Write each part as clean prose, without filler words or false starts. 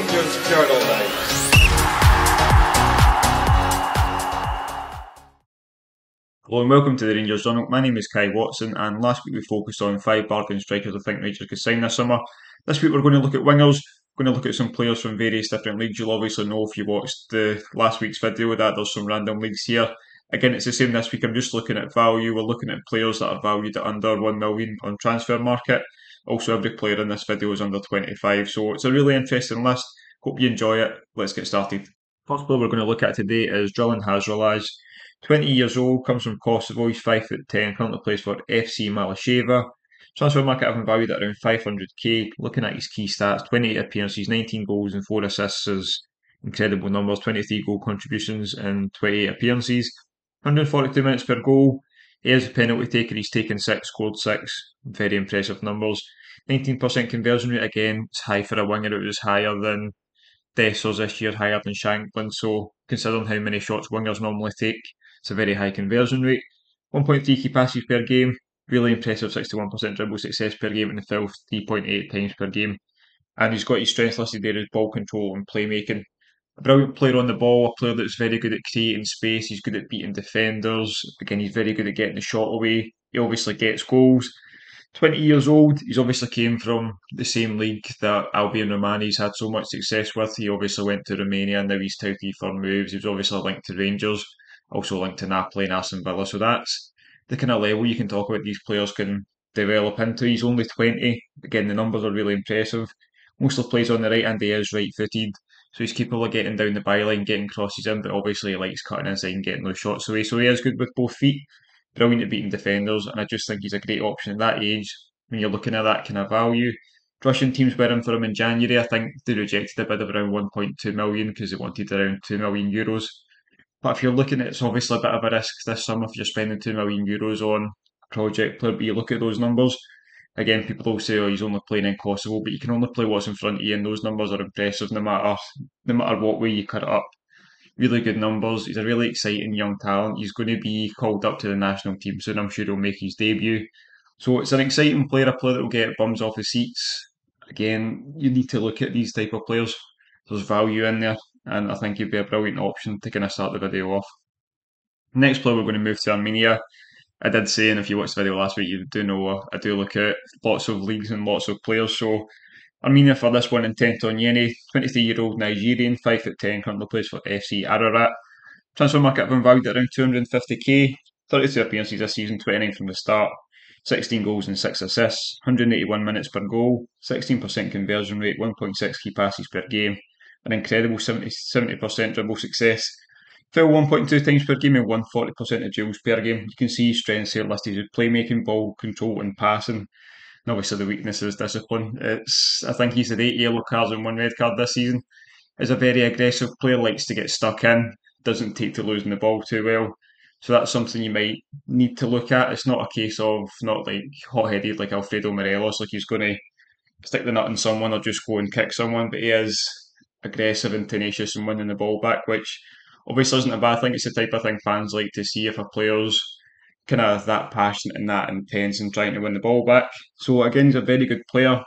Rangers journal. Hello and welcome to the Rangers Journal. My name is Kai Watson, and last week we focused on 5 bargain strikers I think Rangers could sign this summer. This week we're going to look at wingers, going to look at some players from various different leagues. You'll obviously know if you watched the last week's video that there's some random leagues here. Again, it's the same this week. I'm just looking at value. We're looking at players that are valued at under 1 million on transfer market. Also, every player in this video is under 25, so it's a really interesting list. Hope you enjoy it. Let's get started. First player we're going to look at today is Drilling Hazralaj. 20 years old, comes from Kosovo, he's 5'10", currently plays for FC Malasheva. Transfer market having valued at around 500k. Looking at his key stats, 28 appearances, 19 goals and 4 assists is incredible numbers, 23 goal contributions in 28 appearances. 142 minutes per goal. He is a penalty taker, he's taken 6, scored 6. Very impressive numbers. 19% conversion rate, again, it's high for a winger, it was higher than Dessers this year, higher than Shanklin, so considering how many shots wingers normally take, it's a very high conversion rate. 1.3 key passes per game, really impressive 61% dribble success per game in the field, 3.8 times per game. And he's got his strengths listed there as ball control and playmaking. A brilliant player on the ball, a player that's very good at creating space, he's good at beating defenders. Again, he's very good at getting the shot away. He obviously gets goals. 20 years old, he's obviously came from the same league that Albion Romani's had so much success with. He obviously went to Romania, and now he's touted for moves. He was obviously linked to Rangers, also linked to Napoli and Aston Villa. So that's the kind of level you can talk about these players can develop into. He's only 20. Again, the numbers are really impressive. Mostly plays on the right hand, he is right footed. So he's capable of getting down the byline, getting crosses in, but obviously he likes cutting inside and getting those shots away. So he is good with both feet, brilliant at beating defenders, and I just think he's a great option at that age when you're looking at that kind of value. Russian teams were in for him in January. I think they rejected a bid of around 1.2 million because they wanted around 2 million euros. But if you're looking at it's obviously a bit of a risk this summer if you're spending 2 million euros on a project player, but you look at those numbers. Again, people will say, oh, he's only playing in Kosovo, but you can only play what's in front of you, and those numbers are impressive no matter what way you cut it up. Really good numbers. He's a really exciting young talent. He's going to be called up to the national team soon. I'm sure he'll make his debut. So it's an exciting player, a player that will get bums off the seats. Again, you need to look at these type of players. There's value in there, and I think he'd be a brilliant option to kind of start the video off. Next player we're going to move to Armenia. I did say, and if you watched the video last week, you do know I do look at lots of leagues and lots of players. So Armenia for this one in Tenton Yeni, 23-year-old Nigerian, 5'10", currently plays for FC Ararat. Transfer market have been valued at around 250k. 32 appearances this season, 29 from the start. 16 goals and 6 assists, 181 minutes per goal, 16% conversion rate, 1.6 key passes per game, an incredible 70% dribble success. Foul 1.2 times per game and 140% of duels per game. You can see his strengths here listed as playmaking, ball control and passing. And obviously the weakness is discipline. I think he's had 8 yellow cards and 1 red card this season. Is a very aggressive player, likes to get stuck in, doesn't take to losing the ball too well. So that's something you might need to look at. It's not a case of not like hot-headed like Alfredo Morelos, like he's going to stick the nut in someone or just go and kick someone, but he is aggressive and tenacious and winning the ball back, which obviously isn't a bad thing. It's the type of thing fans like to see if a player's kind of that passionate and that intense and trying to win the ball back. So again, he's a very good player.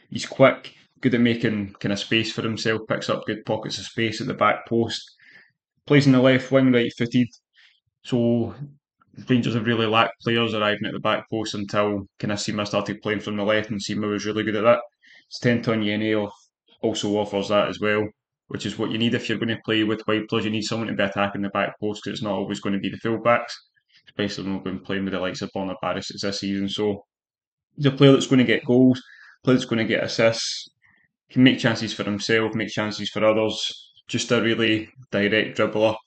He's quick, good at making kind of space for himself, picks up good pockets of space at the back post, plays in the left wing, right footed. So Rangers have really lacked players arriving at the back post until kind of Sima started playing from the left, and Sima was really good at that. Stenton Yene also offers that as well, which is what you need if you're going to play with wide players. You need someone to be attacking the back post because it's not always going to be the fullbacks, especially when we've been playing with the likes of Borna Barisic this season. So he's a player that's going to get goals, a player that's going to get assists, can make chances for himself, make chances for others. Just a really direct dribbler.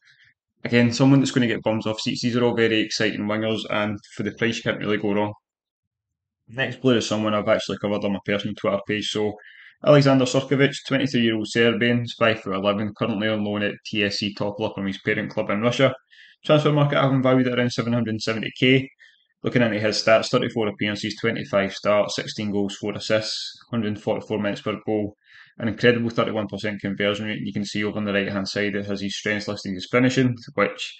Again, someone that's going to get bums off seats. These are all very exciting wingers, and for the price, you can't really go wrong. Next player is someone I've actually covered on my personal Twitter page. So, Alexander Surkovic, 23-year-old Serbian, is 5'11", currently on loan at TSC Topola from his parent club in Russia. Transfer market having valued at around 770k. Looking into his stats, 34 appearances, 25 starts, 16 goals, 4 assists, 144 minutes per goal, an incredible 31% conversion rate. You can see over on the right hand side it has his strengths listing as finishing, which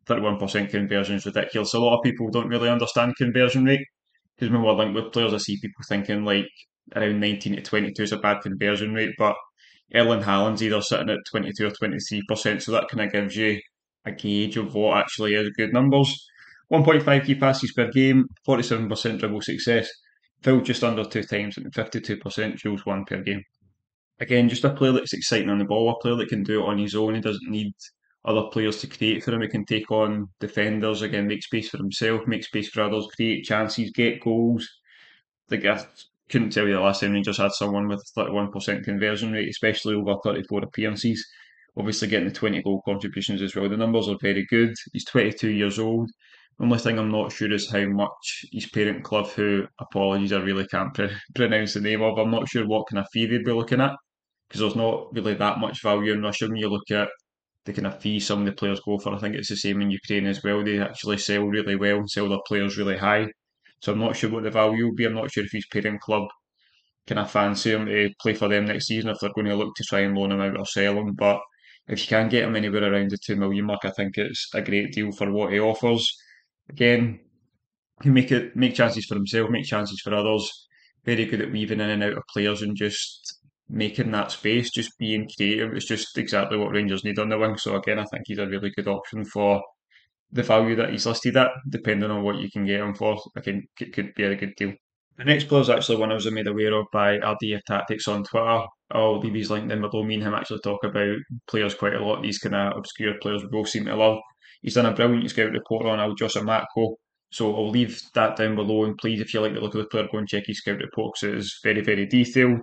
31% conversion is ridiculous. A lot of people don't really understand conversion rate because when we're linked with players, I see people thinking like around 19 to 22 is a bad conversion rate, but Erling Haaland's either sitting at 22 or 23%, so that kind of gives you a gauge of what actually is good numbers. 1.5 key passes per game, 47% dribble success, Phil just under two times and 52% duels won per game. Again, just a player that's exciting on the ball, a player that can do it on his own. He doesn't need other players to create for him. He can take on defenders, again, make space for himself, make space for others, create chances, get goals. Like I couldn't tell you the last time Rangers had someone with a 31% conversion rate, especially over 34 appearances. Obviously, getting the 20 goal contributions as well. The numbers are very good. He's 22 years old. The only thing I'm not sure is how much his parent club, who, apologies, I really can't pronounce the name of, I'm not sure what kind of fee they'd be looking at because there's not really that much value in Russia when you look at the kind of fee some of the players go for. I think it's the same in Ukraine as well. They actually sell really well and sell their players really high. So I'm not sure what the value will be. I'm not sure if his parent club kind of fancy him to play for them next season, if they're going to look to try and loan him out or sell him. But if you can get him anywhere around the 2 million mark, I think it's a great deal for what he offers. Again, he make chances for himself, make chances for others. Very good at weaving in and out of players and just making that space, just being creative. It's just exactly what Rangers need on the wing. So again, I think he's a really good option for the value that he's listed at, depending on what you can get him for. I think it could be a good deal. The next player is actually one I was made aware of by RDF Tactics on Twitter. I'll leave his link down below. Me and him actually talk about players quite a lot. These kind of obscure players we both seem to love. He's done a brilliant scout report on Aljosha Matko. So I'll leave that down below. And please, if you like the look of the player, go and check his scout report because it is very, very detailed.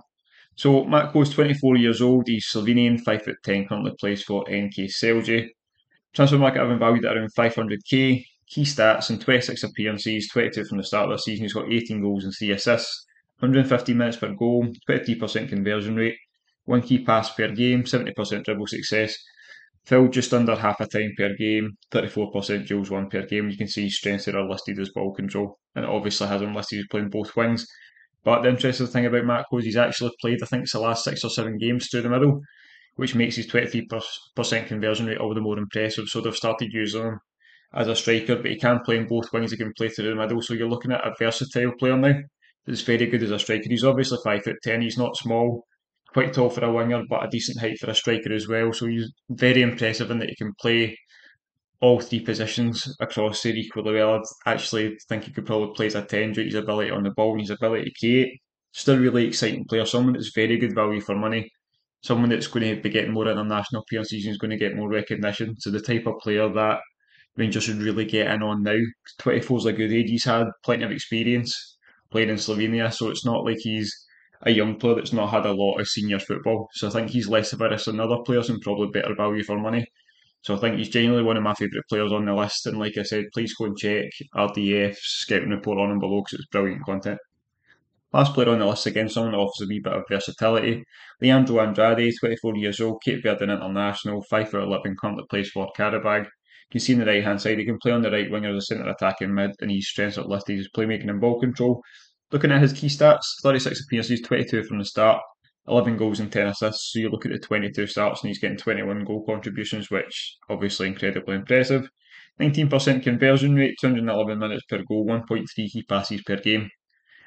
So Matko is 24 years old. He's Slovenian, 5'10", currently plays for NK Celje. Transfer market having valued at around 500k. Key stats in 26 appearances, 22 from the start of the season. He's got 18 goals and 3 assists, 150 minutes per goal, 23% conversion rate, one key pass per game, 70% dribble success. Phil just under half a time per game, 34% duels won per game. You can see his strengths there are listed as ball control, and it obviously has him listed as playing both wings. But the interesting thing about Matko is he's actually played, I think it's the last 6 or 7 games through the middle, which makes his 23% conversion rate all the more impressive. So they've started using him as a striker, but he can play in both wings, he can play through the middle. So you're looking at a versatile player now that's very good as a striker. He's obviously 5'10", he's not small, quite tall for a winger, but a decent height for a striker as well. So he's very impressive in that he can play all three positions across there equally well. I actually think he could probably play as a 10 due to his ability on the ball and his ability to create. Just a really exciting player, someone that's very good value for money, someone that's going to be getting more international appearances and is going to get more recognition. So the type of player that Rangers should really get in on now. 24 is a good age. He's had plenty of experience playing in Slovenia, so it's not like he's a young player that's not had a lot of senior football. So I think he's less of a risk than other players and probably better value for money. So I think he's genuinely one of my favourite players on the list. And like I said, please go and check RDF's scouting report on him below because it's brilliant content. Last player on the list again, someone that offers a wee bit of versatility. Leandro Andrade, 24 years old, Cape Verdean international, 5'11", currently plays for Karabag. You can see on the right hand side, he can play on the right wing as a centre attacking mid, and his strengths are listed as playmaking and ball control. Looking at his key stats, 36 appearances, 22 from the start, 11 goals and 10 assists. So you look at the 22 starts and he's getting 21 goal contributions, which obviously incredibly impressive. 19% conversion rate, 211 minutes per goal, 1.3 key passes per game.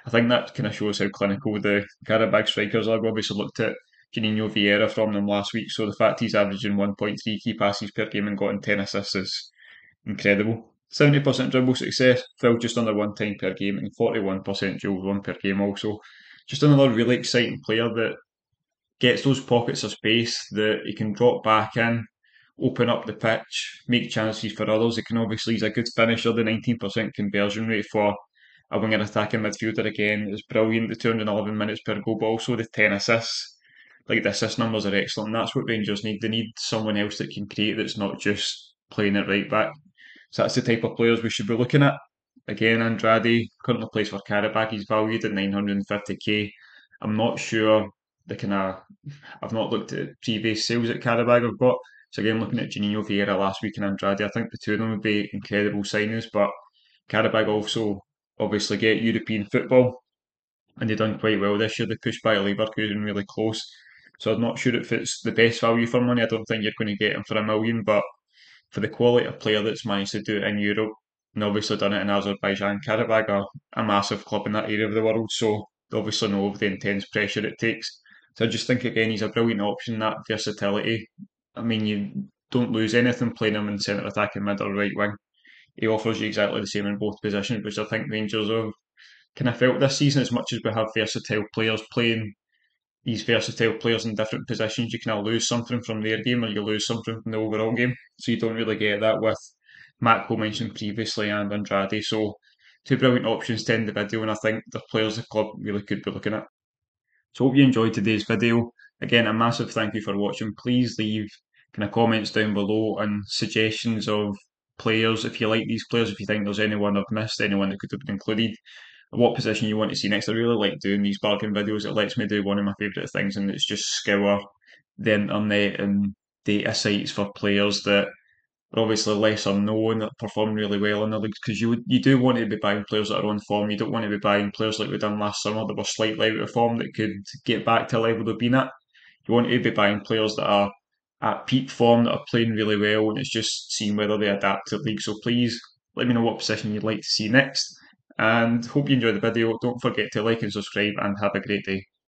I think that kind of shows how clinical the Karabag strikers are. We obviously looked at Juninho Vieira from them last week, so the fact he's averaging 1.3 key passes per game and gotten 10 assists is incredible. 70% dribble success, Phil just under one time per game, and 41% duels won per game also. Just another really exciting player that gets those pockets of space that he can drop back in, open up the pitch, make chances for others. He can obviously, he's a good finisher. The 19% conversion rate for a winger attacking midfielder again is brilliant. The 211 minutes per goal, but also the 10 assists. Like the assist numbers are excellent. That's what Rangers need. They need someone else that can create that's not just playing it right back. So that's the type of players we should be looking at. Again, Andrade currently plays for Karabakh. He's valued at 950k. I'm not sure the kind of. I've not looked at previous sales at Karabakh I've got. So again, looking at Juninho Vieira last week and Andrade, I think the two of them would be incredible signings. But Karabakh also obviously get European football, and they've done quite well this year. They pushed by Leverkusen really close. So I'm not sure if it's the best value for money. I don't think you're going to get him for 1 million, but for the quality of player that's managed to do it in Europe and obviously done it in Azerbaijan, Karabakh are a massive club in that area of the world, so they obviously know of the intense pressure it takes. So I just think again he's a brilliant option, that versatility. I mean, you don't lose anything playing him in centre attacking mid or right wing. He offers you exactly the same in both positions, which I think Rangers have kind of felt this season. As much as we have versatile players playing these versatile players in different positions, you kind of lose something from their game or you lose something from the overall game. So you don't really get that with Matt Cole mentioned previously and Andrade. So two brilliant options to end the video, and I think the players the club really could be looking at. So hope you enjoyed today's video. Again, a massive thank you for watching. Please leave kind of comments down below and suggestions of players if you like these players, if you think there's anyone I've missed, anyone that could have been included, what position you want to see next. I really like doing these bargain videos. It lets me do one of my favourite things, and it's just scour the internet and data sites for players that are obviously lesser known that perform really well in the leagues, because you do want to be buying players that are on form. You don't want to be buying players like we done last summer that were slightly out of form that could get back to a level they've been at. You want to be buying players that are at peak form, that are playing really well, and it's just seeing whether they adapt to the league. So please let me know what position you'd like to see next, and hope you enjoy the video. Don't forget to like and subscribe, and have a great day.